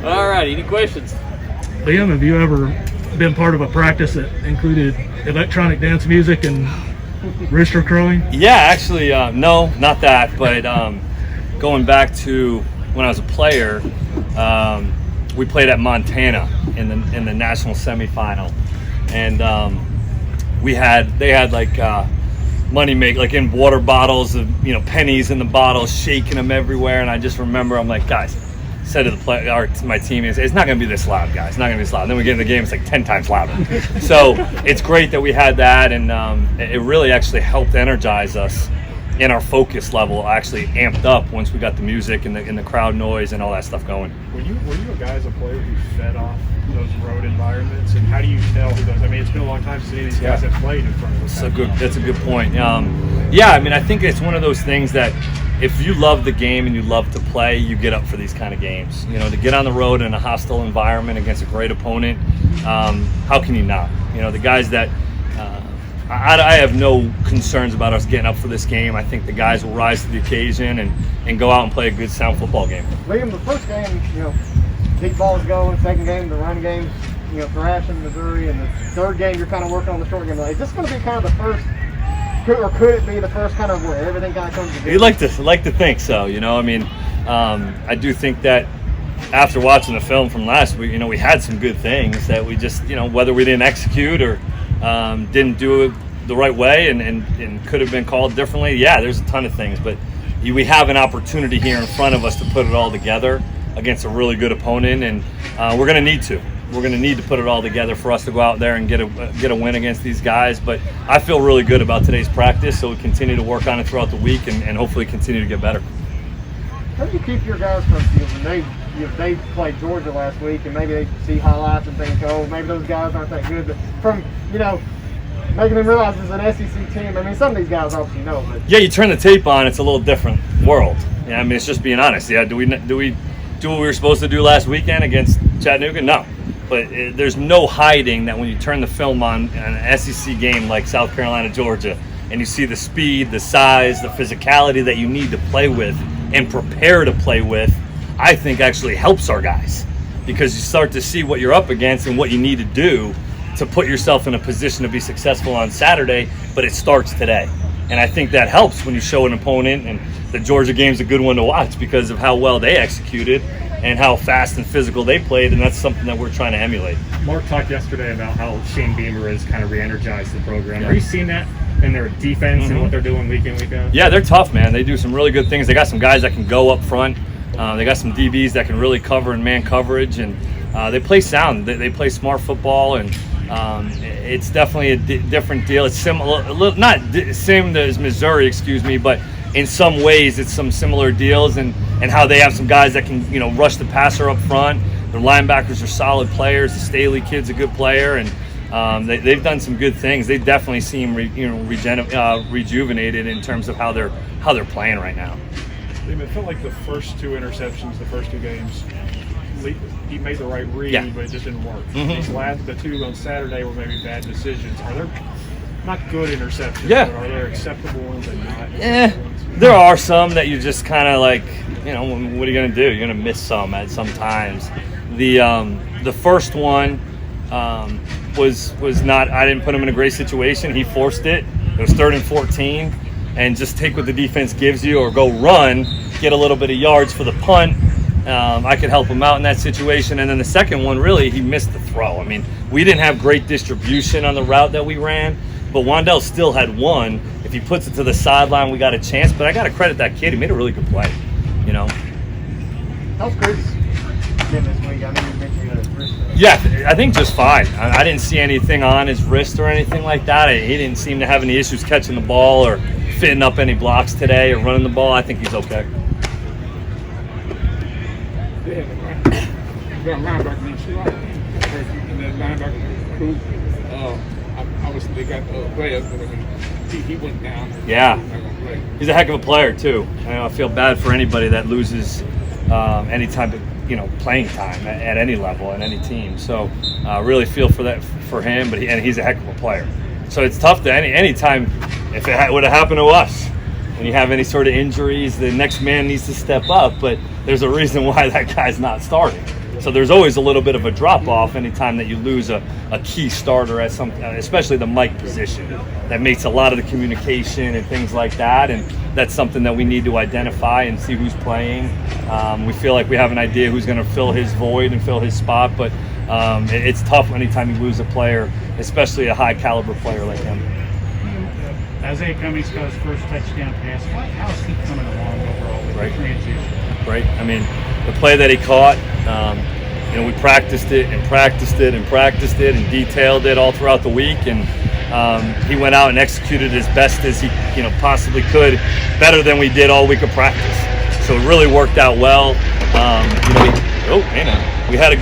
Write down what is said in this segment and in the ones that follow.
All right, any questions? Liam, have you ever been part of a practice that included electronic dance music and rooster crowing? Yeah, actually, no, not that. But going back to when I was a player, we played at Montana in the national semifinal, and they had like money make like in water bottles of pennies in the bottles, shaking them everywhere. And I just remember I'm like, guys, said to my team, it's not going to be this loud, guys. It's not going to be this loud. Then we get in the game, it's like 10 times louder. So it's great that we had that, and it really actually helped energize us. And our focus level actually amped up once we got the music and the crowd noise and all that stuff going. Were you a guy as a player who fed off those road environments, and how do you tell who does? I mean, it's been a long time since any of these guys have played in front of us. That's a good point. Yeah, I mean, I think it's one of those things that if you love the game and you love to play, you get up for these kind of games. To get on the road in a hostile environment against a great opponent, how can you not? The guys that I have no concerns about us getting up for this game. I think the guys will rise to the occasion and go out and play a good, sound football game. Liam, the first game, deep balls going. Second game, the run game, thrashing Missouri. And the third game, you're kind of working on the short game. Is this going to be kind of the first, or could it be the first kind of where everything kind of comes together? You like to think so. I mean, I do think that after watching the film from last week, we had some good things that we just, whether we didn't execute or didn't do it the right way and could have been called differently. Yeah, there's a ton of things, but we have an opportunity here in front of us to put it all together against a really good opponent, and we're going to need to. We're going to need to put it all together for us to go out there and get a win against these guys. But I feel really good about today's practice, so we continue to work on it throughout the week and hopefully continue to get better. How do you keep your guys from feeling they played Georgia last week, and maybe they see highlights and think, oh, maybe those guys aren't that good, but from making them realize it's an SEC team. I mean, some of these guys obviously know, but yeah, you turn the tape on, it's a little different world. Yeah, I mean, it's just being honest. Yeah, do we do what we were supposed to do last weekend against Chattanooga? No, but there's no hiding that when you turn the film on an SEC game like South Carolina, Georgia, and you see the speed, the size, the physicality that you need to play with and prepare to play with, I think actually helps our guys, because you start to see what you're up against and what you need to do to put yourself in a position to be successful on Saturday, but it starts today. And I think that helps when you show an opponent, and the Georgia game's a good one to watch because of how well they executed and how fast and physical they played, and that's something that we're trying to emulate. Mark talked yesterday about how Shane Beamer has kind of re-energized the program. Yeah. Are you seeing that in their defense and what they're doing week in, week out? Yeah, they're tough, man. They do some really good things. They got some guys that can go up front. They got some DBs that can really cover in man coverage, and they play sound. They play smart football, and it's definitely a different deal. It's similar, not same as Missouri, but in some ways it's some similar deals, and how they have some guys that can rush the passer up front. Their linebackers are solid players. The Staley kid's a good player, and they've done some good things. They definitely seem rejuvenated in terms of how they're playing right now. It felt like the first two interceptions, the first two games, he made the right read, but it just didn't work. The two on Saturday were maybe bad decisions. Are there not good interceptions, but are there acceptable ones and not acceptable ones? There are some that you just kind of like, what are you going to do? You're going to miss some at some times. The first one was not, I didn't put him in a great situation. He forced it. It was 3rd and 14. And just take what the defense gives you or go run, get a little bit of yards for the punt. I could help him out in that situation. And then the second one, really, he missed the throw. I mean, we didn't have great distribution on the route that we ran, but Wandell still had one. If he puts it to the sideline, we got a chance. But I got to credit that kid. He made a really good play, How's Chris been this week? I know you mentioned he had his wrist. Yeah, I think just fine. I didn't see anything on his wrist or anything like that. He didn't seem to have any issues catching the ball or fitting up any blocks today or running the ball. I think he's okay. Obviously, they got players, but he went down. Yeah, he's a heck of a player too. I feel bad for anybody that loses any type of playing time at any level at any team. So really feel for that for him. But he's a heck of a player. So it's tough to any time. If it would have happened to us, when you have any sort of injuries, the next man needs to step up. But there's a reason why that guy's not starting. So there's always a little bit of a drop off anytime that you lose a key starter at some, especially the mic position. That makes a lot of the communication and things like that, and that's something that we need to identify and see who's playing. We feel like we have an idea who's going to fill his void and fill his spot, but it's tough anytime you lose a player, especially a high caliber player like him. Isaiah Cummings got his first touchdown pass. How's he coming along overall with Right. the transition? Right. I mean, the play that he caught, we practiced it and practiced it and practiced it and detailed it all throughout the week, and he went out and executed as best as he possibly could, better than we did all week of practice. So it really worked out well. We had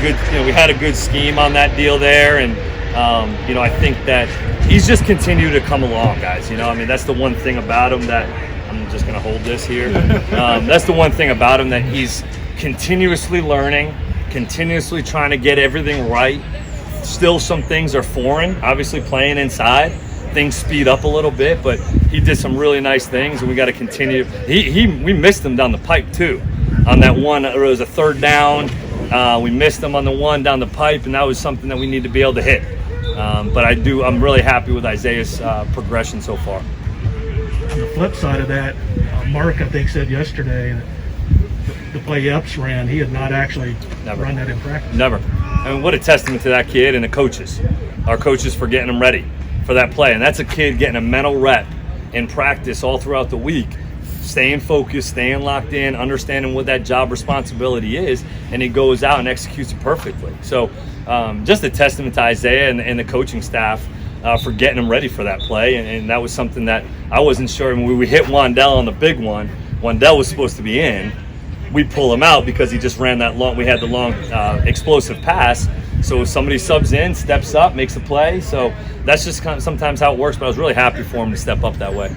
a good scheme on that deal there, and I think that he's just continued to come along, guys. That's the one thing about him that I'm just going to hold this here. That's the one thing about him, that he's continuously learning, continuously trying to get everything right. Still, some things are foreign. Obviously, playing inside, things speed up a little bit, but he did some really nice things, and we got to continue. We missed him down the pipe too, on that one. It was a third down. We missed him on the one down the pipe, and that was something that we need to be able to hit. But I'm really happy with Isaiah's progression so far. On the flip side of that, Mark, I think, said yesterday that the play Epps ran, he had not actually run that in practice. Never. I mean, what a testament to that kid and the coaches. Our coaches for getting him ready for that play. And that's a kid getting a mental rep in practice all throughout the week, staying focused, staying locked in, understanding what that job responsibility is, and he goes out and executes it perfectly. So just a testament to Isaiah and the coaching staff for getting him ready for that play. And that was something that I wasn't sure. When we hit Wandell on the big one, Wandell was supposed to be in. We pull him out because he just ran that long. We had the long explosive pass. So if somebody subs in, steps up, makes a play. So that's just kind of sometimes how it works. But I was really happy for him to step up that way.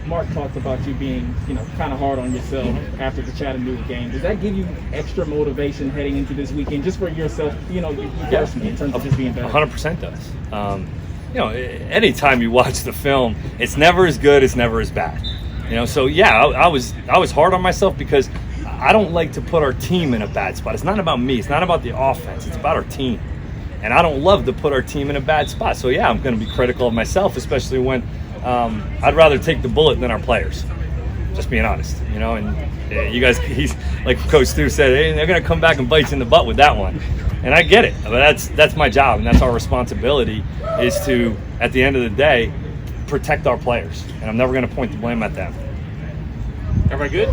Mark talked about you being, kind of hard on yourself after the Chattanooga game. Does that give you extra motivation heading into this weekend, just for yourself, you personally, in terms of just being better? 100% does. Anytime you watch the film, it's never as good, it's never as bad. So yeah, I was hard on myself because I don't like to put our team in a bad spot. It's not about me. It's not about the offense. It's about our team. And I don't love to put our team in a bad spot. So yeah, I'm going to be critical of myself, especially when I'd rather take the bullet than our players. Just being honest, and you guys, he's like Coach Stu said, hey, they're going to come back and bite you in the butt with that one. And I get it, but that's my job, and that's our responsibility, is to, at the end of the day, protect our players. And I'm never going to point the blame at them. Everybody good?